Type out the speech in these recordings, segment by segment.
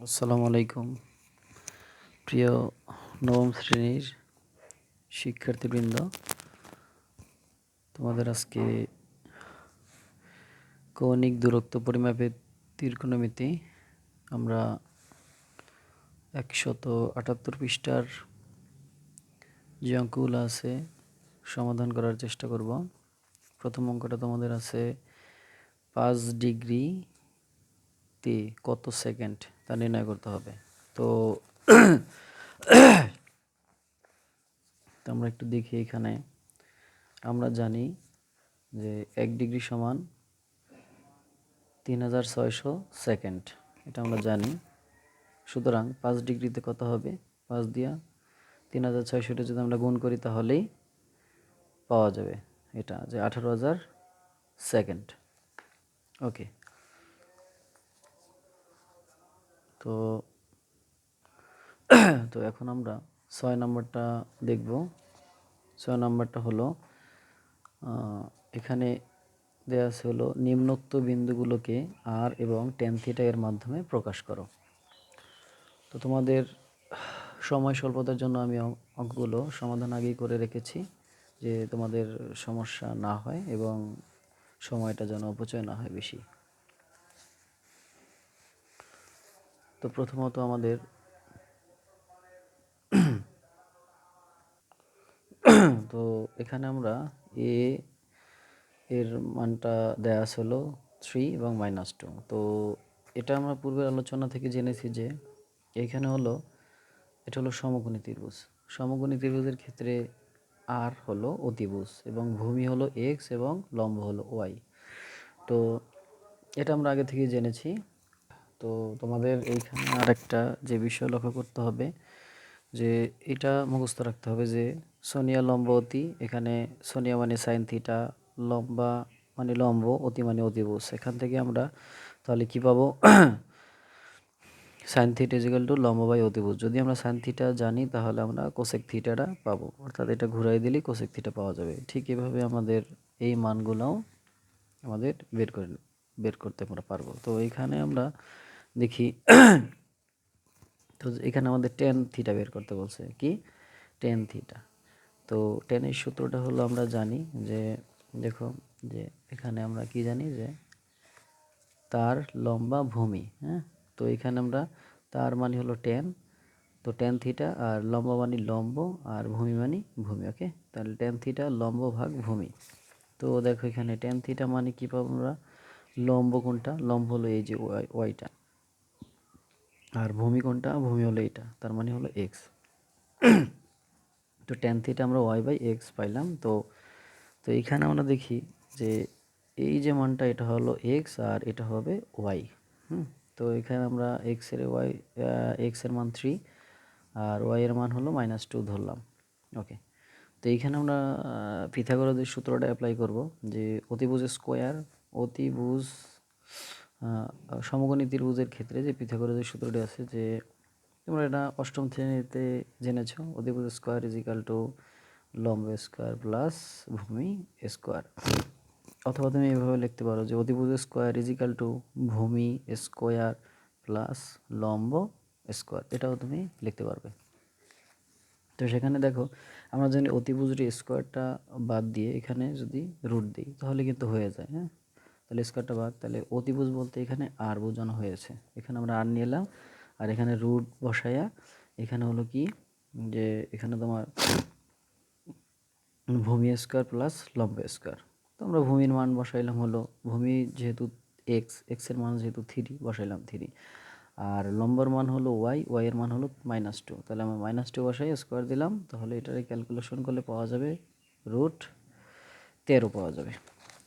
আসসালামু আলাইকুম প্রিয় নবম শ্রেণীর শিক্ষার্থীবৃন্দ, তোমাদের আজকে কৌণিক দূরত্ব পরিমাপের ত্রিকোণমিতি আমরা 178 পৃষ্ঠার যে অঙ্কগুলো আছে সমাধান করার চেষ্টা করব। প্রথম অঙ্কটা তোমাদের আছে 5 ডিগ্রিতে কত সেকেন্ড তা নির্ণয় করতে হবে। তো আমরা একটু দেখি, এখানে আমরা জানি যে 1 ডিগ্রি সমান 3600 সেকেন্ড, এটা আমরা জানি। সুতরাং 5 ডিগ্রিতে কত হবে? 5 দিয়া 3600 যদি আমরা গুণ করি তাহলেই পাওয়া যাবে এটা যে 18,000 সেকেন্ড। ওকে, তো তো এখন আমরা 6 নম্বরটা দেখব। 6 নম্বরটা হলো এখানে দেওয়া আছে হলো নিম্নোক্ত বিন্দুগুলোকে আর এবং tan থিটা এর মাধ্যমে প্রকাশ করো। তো তোমাদের সময় স্বল্পতার জন্য আমি অঙ্কগুলো সমাধান আগেই করে রেখেছি, যে তোমাদের সমস্যা না হয় এবং সময়টা যেন অপচয় না হয় বেশি। তো প্রথমত আমাদের তো এখানে আমরা এ এর মানটা দেয়া আছে হলো 3 এবং -2। তো এটা আমরা পূর্বের আলোচনা থেকে জেনেছি যে এখানে হলো এটা হলো সমকোণী ত্রিভুজ। সমকোণী ত্রিভুজের ক্ষেত্রে আর হলো অতিভুজ এবং ভূমি হলো এক্স এবং লম্ব হলো ওয়াই। তো এটা আমরা আগে থেকেই জেনেছি। তো তোমাদের এইখানে আরেকটা যে বিষয় লক্ষ্য করতে হবে, যে এটা মুখস্থ রাখতে হবে যে সোনিয়া লম্ব অতি, এখানে সোনিয়া মানে সাইন থিটা, লম্বা মানে লম্ব, অতি মানে অতিভুজ। এখান থেকে আমরা তাহলে কি পাবো? সাইন থিটা ইজিক্যাল টু লম্ব বাই অতিভুজ। যদি আমরা সাইন থিটা জানি তাহলে আমরা কোসেক থিটাটা পাবো, অর্থাৎ এটা ঘুরাই দিলেই কোসেক থিটা পাওয়া যাবে। ঠিক এভাবে আমাদের এই মানগুলোও আমাদের বের করতে আমরা পারবো। তো এইখানে আমরা দেখি তো এখানে আমাদের টেন থিটা বের করতে বলছে, কি টেন থিটা। তো টেনের সূত্রটা হলো আমরা জানি যে, দেখো যে এখানে আমরা কি জানি যে তার লম্বা ভূমি, হ্যাঁ। তো এখানে আমরা তার মানে হলো টেন, তো টেন থিটা, আর লম্বা মানে লম্ব, আর ভূমি মানে ভূমি। ওকে, তাহলে টেন থিটা লম্ব ভাগ ভূমি। তো দেখো এখানে টেন থিটা মানে কি পাবো আমরা? লম্ব কোনটা? লম্ব হলো এই যে ওয়াইটা, আর ভূমি কোনটা? ভূমি হলো এইটা, তার মানে হলো এক্স। তো টেন থিটা আমরা ওয়াই বাই এক্স পাইলাম। তো তো এইখানে আমরা দেখি যে এই যে মানটা এটা হলো এক্স আর এটা হবে ওয়াই। তো এখানে আমরা এক্স এর মান 3 আর ওয়াই এর মান হলো -2 ধরলাম। ওকে, তো এইখানে আমরা পিথাগোরাসের সূত্রটা অ্যাপ্লাই করব, যে অতিভুজ স্কোয়ার, অতিভুজ সমকোণী ত্রিভুজের ক্ষেত্রে যে পিথাগোরাসের সূত্রটি আছে, যে তোমরা এটা অষ্টম শ্রেণীতে জেনেছো, অতিভুজ স্কোয়ার ইজিক্যাল টু লম্ব স্কোয়ার প্লাস ভূমি স্কোয়ার। অথবা তুমি এভাবে লিখতে পারো যে অতিভুজ স্কোয়ার ইজিক্যাল টু ভূমি স্কোয়ার প্লাস লম্ব স্কোয়ার, এটাও তুমি লিখতে পারবে। তো সেখানে দেখো আমরা জানি অতিভুজের স্কোয়ারটা বাদ দিয়ে এখানে যদি রুট দিই তাহলে কিন্তু হয়ে যায়, হ্যাঁ। তাহলে স্কোয়ারটা বাদ, তাহলে অতিভুজ বলতে এখানে আর বোঝানো হয়েছে। এখানে আমরা আর নিয়ে এলাম, আর এখানে রুট বসায়া এখানে হলো কি, যে এখানে তোমার ভূমি স্কোয়ার প্লাস লম্ব স্কোয়ার। তো আমরা ভূমির মান বসাইলাম হলো, ভূমি যেহেতু এক্সের মান যেহেতু 3 বসাইলাম 3, আর লম্বর মান হলো ওয়াই এর মান হলো -2। তাহলে আমরা -2 বসাই স্কোয়ার দিলাম, তাহলে এটারে ক্যালকুলেশন করলে পাওয়া যাবে √13 পাওয়া যাবে।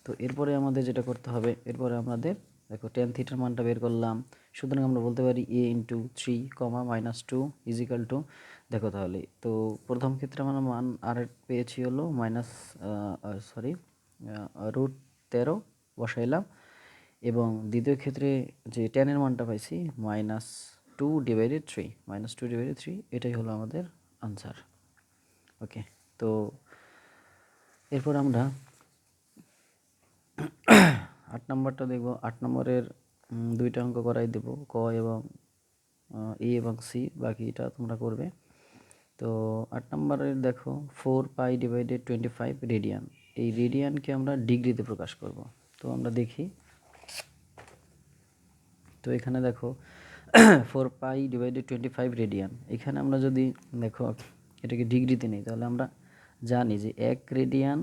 তো এরপরে আমাদের যেটা করতে হবে, এরপরে আমাদের দেখো টেন থিটার মানটা বের করলাম। সুতরাং আমরা বলতে পারি a ইন্টু 3, -2 ইজিক্যাল টু, দেখো তাহলে তো প্রথম ক্ষেত্রে আমরা মান আর পেয়েছি হলো √13 বসাইলাম, এবং দ্বিতীয় ক্ষেত্রে যে টেনের মানটা পাইছি -2/3, এটাই হলো আমাদের আনসার। ওকে, তো এরপর আমরা 8 নম্বরটা দেখব। 8 নম্বরের দুইটা অঙ্ক করাই দেব, ক এবং এ এবং সি, বাকিটা তোমরা করবে। তো 8 নম্বরের দেখো 4π/25 রেডিয়ান। এই রেডিয়ানকে আমরা ডিগ্রিতে প্রকাশ করব। তো আমরা দেখি। তো এখানে দেখো 4π/25 রেডিয়ান। এখানে আমরা যদি দেখো এটাকে ডিগ্রিতে নিই, তাহলে আমরা জানি যে 1 রেডিয়ান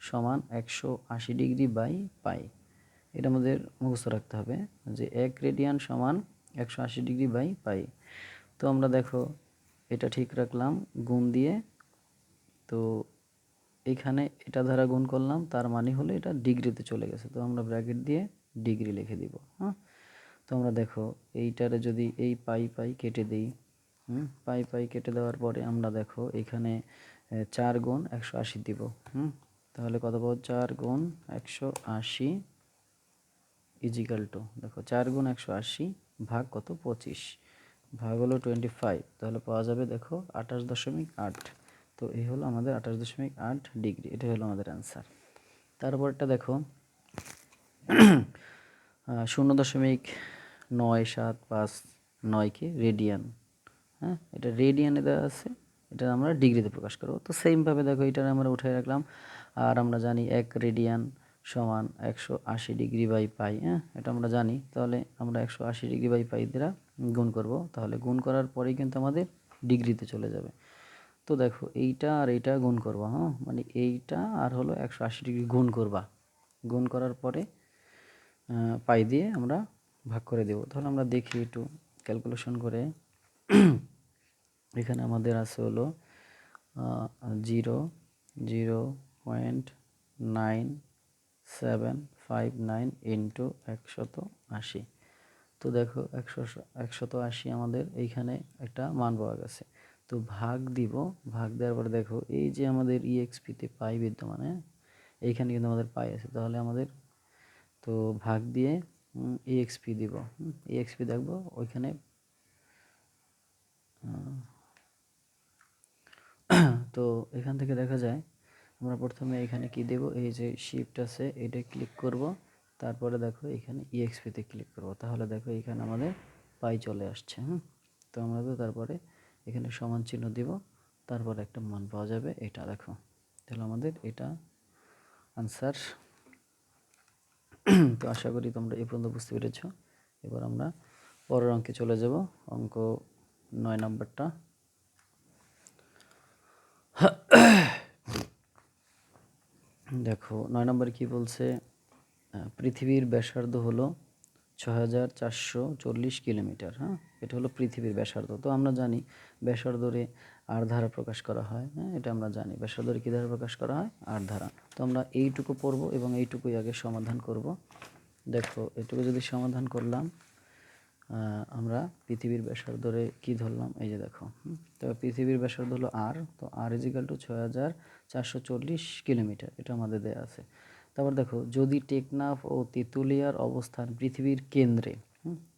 সমান 180 ডিগ্রি বাই পাই। এটা আমাদের মুখস্থ রাখতে হবে যে 1 রেডিয়ান সমান 180 ডিগ্রি বাই পাই। তো আমরা দেখো এটা ঠিক রাখলাম গুণ দিয়ে। তো এখানে এটা দ্বারা গুণ করলাম, তার মানে হলো এটা ডিগ্রিতে চলে গেছে। তো আমরা ব্র্যাকেট দিয়ে ডিগ্রি লিখে দিব। হ্যাঁ, তো আমরা দেখো এইটারে যদি এই পাই কেটে দিই, পাই কেটে দেওয়ার পরে আমরা দেখো এখানে 4 গুণ 180 দিব। তাহলে কত পাবো? 4 গুণ 180 ইজিক্যাল টু, দেখো 4 গুণ 180 ভাগ কত? 25 ভাগ হলো 25, তাহলে পাওয়া যাবে দেখো 28.8। তো এই হলো আমাদের 28.8 ডিগ্রি। এটা হলো আমাদের অ্যান্সার। তারপরটা দেখো 0.975 রেডিয়ান। হ্যাঁ, এটা রেডিয়ানে দেওয়া আছে, এটা আমরা ডিগ্রিতে প্রকাশ করব। তো সেমভাবে দেখো এটা আমরা উঠে রাখলাম। আর আমরা জানি 1 রেডিয়ান সমান 180 ডিগ্রি বাই পাই। হ্যাঁ, এটা আমরা জানি। তাহলে আমরা 180 ডিগ্রি বাই পাই দ্বারা গুণ করব। তাহলে গুণ করার পরেই কিন্তু আমাদের ডিগ্রিতে চলে যাবে। তো দেখো এইটা আর এইটা গুণ করবা। হ্যাঁ, মানে এইটা আর হলো 180 ডিগ্রি গুণ করবা। গুণ করার পরে পাই দিয়ে আমরা ভাগ করে দেব। তাহলে আমরা দেখি একটু ক্যালকুলেশন করে। এখানে আমাদের আছে হলো 0.9759 ইন্টু 180। তো দেখো 180 আমাদের এইখানে একটা মান পাওয়া গেছে। তো ভাগ দিব, ভাগ দেওয়ার পরে দেখো এই যে আমাদের ইএক্সপিতে পাই বিদ্যমান, এইখানে কিন্তু আমাদের পাই আছে। তাহলে আমাদের তো ভাগ দিয়ে ইএক্সপি দিব। ইএক্সপি দেখবো ওইখানে তো এখান থেকে দেখা যায় আমরা প্রথমে এখানে কি দেব, এই যে শিফট আছে এটা ক্লিক করব, তারপরে দেখো এখানে ইএক্সপিতে ক্লিক করব। তাহলে দেখো এখানে আমাদের পাই চলে আসছে। তো আমরা তো তারপরে এখানে সমান চিহ্ন দিব, তারপরে একটা মান পাওয়া যাবে। এটা দেখো, তাহলে আমাদের এটা আনসার। তো আশা করি তোমরা এই পর্যন্ত বুঝতে পেরেছো। এবার আমরা পরের অঙ্কে চলে যাব, অঙ্ক 9 নম্বরটা। দেখো 9 নম্বরে কি বলছে, পৃথিবীর ব্যাসার্ধ হলো 6440 কিলোমিটার। হ্যাঁ, এটা হলো পৃথিবীর ব্যাসার্ধ। তো আমরা জানি ব্যাসার্ধরে আর ধারা প্রকাশ করা হয়। হ্যাঁ, এটা আমরা জানি ব্যাসার্ধরে কী ধারা প্রকাশ করা হয়? আর ধারা। তো আমরা এইটুকু পড়বো এবং এইটুকুই আগে সমাধান করব। দেখো এটুকু যদি সমাধান করলাম, আমরা পৃথিবীর ব্যাসার্ধরে কি ধরলাম, এই যে দেখো। তো পৃথিবীর ব্যাসার্ধ হলো আর, তো আর ইজিক্যাল টু 6440 কিলোমিটার, এটা আমাদের দেয়া আছে। তারপর দেখো যদি টেকনাফ ও তেঁতুলিয়ার অবস্থান পৃথিবীর কেন্দ্রে,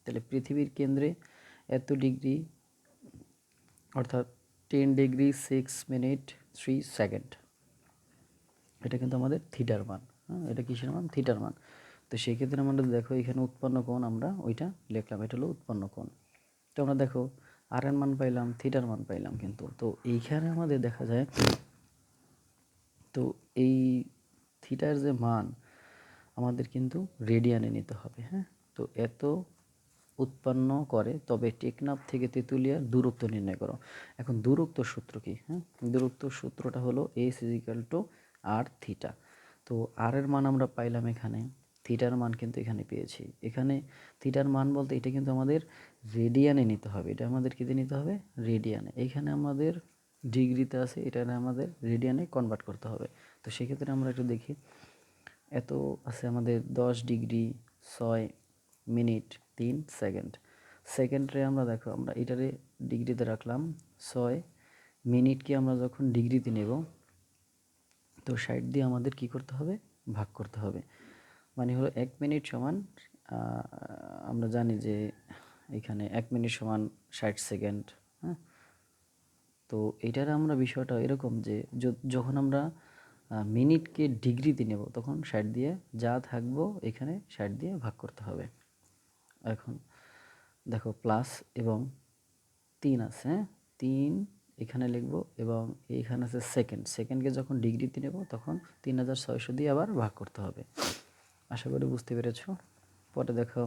তাহলে পৃথিবীর কেন্দ্রে এত ডিগ্রি, অর্থাৎ 10 ডিগ্রি 6 মিনিট 3 সেকেন্ড, এটা কিন্তু আমাদের থিটার মান। এটা কিসের মান? থিটার মান। তো সেই ক্ষেত্রে আমরা দেখো এখানে উৎপন্ন কোণ আমরা ওইটা লিখলাম, এটা হলো উৎপন্ন কোণ। তো আমরা দেখো আর এর মান পাইলাম, থিটার মান পাইলাম, কিন্তু তো এইখানে আমাদের দেখা যায় তো এই থিটার যে মান আমাদের কিন্তু রেডিয়ানে নিতে হবে। হ্যাঁ, তো এত উৎপন্ন করে, তবে টেকনাফ থেকে তেঁতুলিয়ার দূরত্ব নির্ণয় করো। এখন দূরত্ব সূত্র কি? দূরত্ব সূত্রটা হলো এস ইজিক্যাল টু আর থিটা। তো আর এর মান আমরা পাইলাম এখানে, থিটার মান কিন্তু এখানে পেয়েছি। এখানে থিটার মান বলতে এটা কিন্তু আমাদের রেডিয়ানে নিতে হবে, এটা আমাদের কিতে নিতে হবে? রেডিয়ানে। এইখানে আমাদের ডিগ্রিতে আছে, এটা আমাদের রেডিয়ানে কনভার্ট করতে হবে। তো সেক্ষেত্রে আমরা একটু দেখি, এত আছে আমাদের 10 ডিগ্রি 6 মিনিট 3 সেকেন্ড। সেকেন্ডে আমরা দেখো আমরা এটারে ডিগ্রিতে রাখলাম, 6 মিনিটকে আমরা যখন ডিগ্রিতে নেব, তো 60 দিয়ে আমাদের কি করতে হবে? ভাগ করতে হবে। মানে হলো 1 মিনিট সমান, আমরা জানি যে এখানে 1 মিনিট সমান 60 সেকেন্ড। হ্যাঁ, তো এটার আমরা বিষয়টা এরকম যে যখন আমরা মিনিটকে ডিগ্রিতে নেব, তখন 60 দিয়ে যা থাকবো এখানে 60 দিয়ে ভাগ করতে হবে। এখন দেখো প্লাস এবং 3 আছে, 3 এখানে লিখব এবং এইখানে আছে সেকেন্ড। সেকেন্ডকে যখন ডিগ্রিতে নেব তখন 3600 দিয়ে আবার ভাগ করতে হবে। আশা করি বুঝতে পেরেছো। পরে দেখো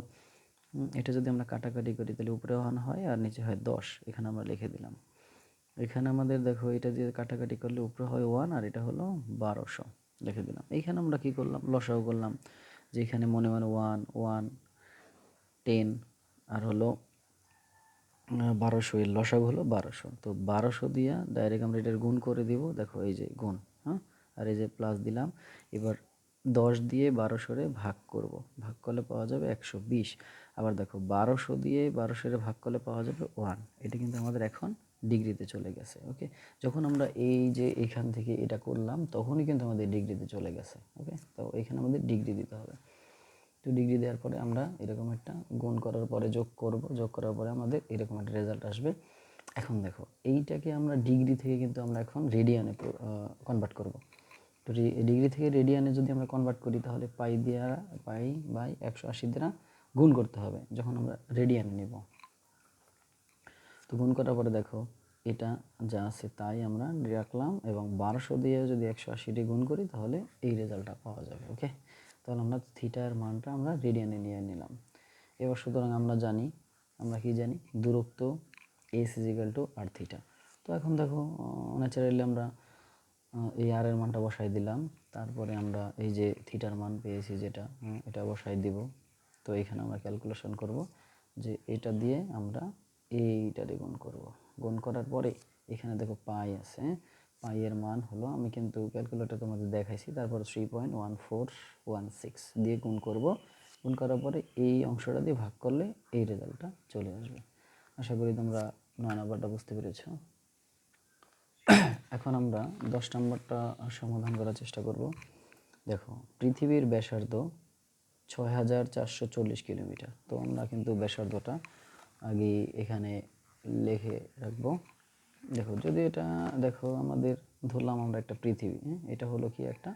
এটা যদি আমরা কাটাকাটি করি তাহলে উপরে 1 হয় আর নিচে হয় 10। এখানে আমরা লিখে দিলাম। এখানে আমাদের দেখো এটা দিয়ে কাটাকাটি করলে উপরে হয় 1 আর এটা হলো 1200, লিখে দিলাম। এইখানে আমরা কি করলাম, লসাগু করলাম, যে এখানে মনে মনে 1 1 10 আর হলো 1200, এর লসাগু হলো 1200। তো 1200 দিয়া ডাইরেক্ট আমরা এটার গুণ করে দিব। দেখো এই যে গুণ, হ্যাঁ, আর এই যে প্লাস দিলাম। এবার 10 দিয়ে 1200 রে ভাগ করব, ভাগ করলে পাওয়া যাবে 120। আবার দেখো 1200 দিয়ে 1200 রে ভাগ করলে পাওয়া যাবে 1। এটা কিন্তু আমাদের এখন ডিগ্রিতে চলে গেছে। ওকে, যখন আমরা এই যে এখান থেকে এটা করলাম তখনই কিন্তু আমাদের ডিগ্রিতে চলে গেছে। ওকে, তো এখানে আমাদের ডিগ্রি দিতে হবে। তো ডিগ্রি দেওয়ার পরে আমরা এরকম একটা গুণ করার পরে যোগ করব, যোগ করার পরে আমাদের এরকম একটা রেজাল্ট আসবে। এখন দেখো এইটাকে আমরা ডিগ্রি থেকে কিন্তু আমরা এখন রেডিয়ানে কনভার্ট করব। তো ডিগ্রি থেকে রেডিয়ানে যদি আমরা কনভার্ট করি তাহলে পাই বাই 180 দ্বারা গুণ করতে হবে যখন আমরা রেডিয়ানে নেব। তো গুণ করার পরে দেখো এটা যা আছে তাই আমরা রাখলাম এবং 1200 দিয়ে যদি 180 দিয়ে গুণ করি তাহলে এই রেজাল্টটা পাওয়া যাবে। ওকে, তাহলে আমরা থিটার মানটা আমরা রেডিয়ানে নিয়ে নিলাম। এবার সুতরাং আমরা জানি, আমরা কি জানি, দূরত্ব এস ইজিক্যাল টু আর থিটা। তো এখন দেখো ন্যাচারালি আমরা এই আর এর মানটা বসাই দিলাম। তারপরে আমরা এই যে থিটার মান পেয়েছি যেটা, এটা বসাই দিব। তো এখানে আমরা ক্যালকুলেশন করব যে এটা দিয়ে আমরা এইটা দিয়ে গুণ করব। গুণ করার পরে এখানে দেখো পাই আছে, পাই এর মান হলো, আমি কিন্তু ক্যালকুলেটর তোমাদের দেখাইছি, তারপর 3.1416 দিয়ে গুণ করব। গুণ করার পরে এই অংশটা দিয়ে ভাগ করলে এই রেজাল্টটা চলে আসবে। আশা করি তোমরা 9 নাম্বারটা বুঝতে পেরেছো। এখন আমরা 10 নম্বরটা সমাধান করার চেষ্টা করব। দেখো পৃথিবীর ব্যাসার্ধ 6440 কিলোমিটার। তো আমরা কিন্তু ব্যাসার্ধটা আগে এখানে লিখে রাখবো। দেখো যদি এটা দেখো আমাদের ধরলাম আমরা একটা পৃথিবী, এটা হলো কি একটা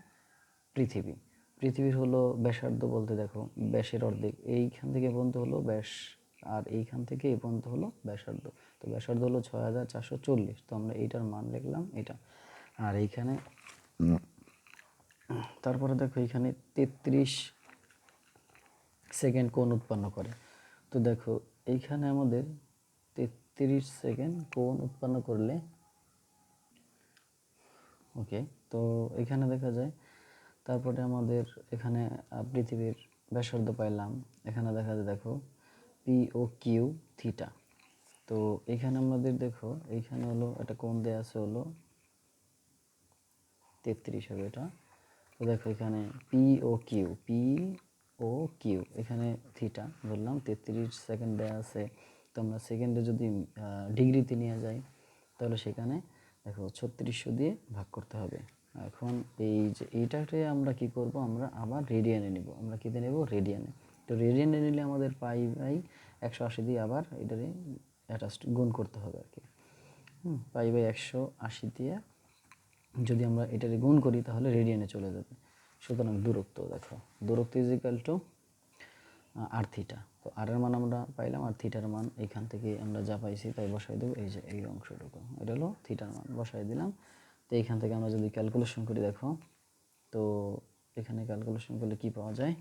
পৃথিবী। পৃথিবীর হলো ব্যাসার্ধ বলতে দেখো ব্যাসের অর্ধেক, এইখান থেকে পর্যন্ত হলো ব্যাস আর এইখান থেকে এই পর্যন্ত হলো ব্যাসার্ধ। তো ব্যাসার্ধ হলো 6440। তো আমরা এইটার মান লিখলাম এটা। আর এইখানে তারপরে দেখো এইখানে 33 সেকেন্ড কোণ উৎপন্ন করে। তো দেখো এইখানে আমাদের 33 সেকেন্ড কোণ উৎপন্ন করলে, ওকে, তো এখানে দেখা যায় তারপরে আমাদের এখানে পৃথিবীর ব্যাসার্ধ পাইলাম। এখানে দেখা যায় দেখো পি ও কিউ থিটা। তো এখানে আমাদের দেখো এইখানে হলো একটা কোণ দেয়া আছে হলো 33 হবে এটা। তো দেখো এখানে পি ও কিউ এখানে থিটা ধরলাম, 33 সেকেন্ড দেয়া আছে। তো আমরা সেকেন্ডে যদি ডিগ্রিতে নিয়ে যাই তাহলে সেখানে দেখো 3600 দিয়ে ভাগ করতে হবে। এখন এই যে এইটাকে আমরা কি করব, আমরা আবার রেডিয়ানে নিব। আমরা কিতে নেব, রেডিয়ানে। তো রেডিয়ানে নিলে আমাদের পাই বাই 180 দিয়ে আবার এটারে অ্যাটাচড গুণ করতে হবে আর কি। পাই বাই 180 দিয়ে যদি আমরা এটারে গুণ করি তাহলে রেডিয়ানে চলে যাবে। সুতরাং দূরত্ব দেখো, দূরত্ব ইজিক্যাল টু আর থিটা। তো আর এর মান আমরা পাইলাম আর থিটার মান এখান থেকে আমরা যা পাইছি তাই বসাই দেবো। এই যে এই অংশটুকু এটা হলো থিটার মান বসাই দিলাম। তো এইখান থেকে আমরা যদি ক্যালকুলেশন করি দেখো, তো এখানে ক্যালকুলেশন করলে কি পাওয়া যায়,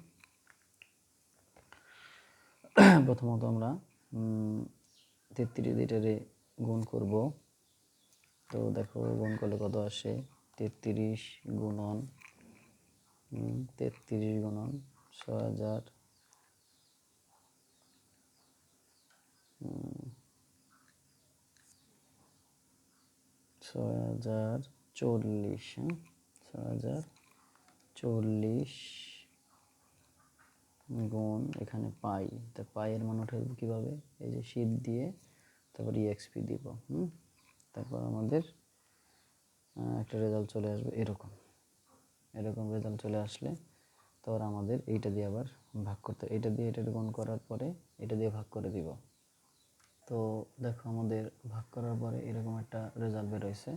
প্রথমত আমরা 33 লিটারে গুণ করব। তো দেখো গুণ করলে কত আসে, 33 গুণন 33 গুণন 6000 6040, 6040 গুণ এখানে পাই। তা পাইয়ের মান উঠে কীভাবে, এই যে শীট দিয়ে তারপর ইএক্সপি দিব, তারপর আমাদের একটা রেজাল্ট চলে আসবে এরকম। এরকম রেজাল্ট চলে আসলে তারপর আমাদের এইটা দিয়ে আবার ভাগ করতে, এটা দিয়ে এটা গুণ করার পরে এটা দিয়ে ভাগ করে দিব। তো দেখো আমাদের ভাগ করার পরে এরকম একটা রেজাল্ট বেরোইছে।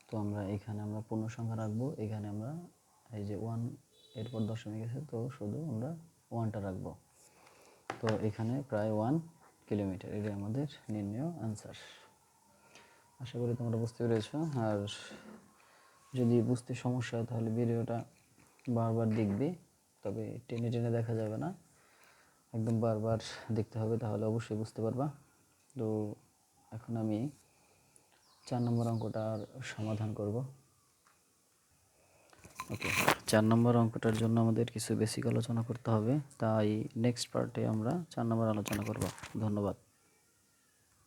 তো আমরা এখানে আমরা পূর্ণ সংখ্যা রাখবো, এখানে আমরা এই যে 1 এরপর দশমিক আছে তো শুধু আমরা 1টা রাখবো। তো এখানে প্রায় 1 কিলোমিটার, এটা আমাদের নির্ণয় আনসার। আশা করি তোমরা বুঝতে পেরেছো। আর যদি বুঝতে সমস্যা হয় তাহলে ভিডিওটা বারবার দেখবে, তবে টেনে টেনে দেখা যাবে না, একদম বারবার দেখতে হবে, তাহলে অবশ্যই বুঝতে পারবা। তো এখন আমি 4 নম্বর অঙ্কটার সমাধান করব। ওকে, 4 নম্বর অঙ্কটার জন্য আমাদের কিছু বেসিক আলোচনা করতে হবে, তাই নেক্সট পার্টে আমরা 4 নম্বর আলোচনা করব। ধন্যবাদ।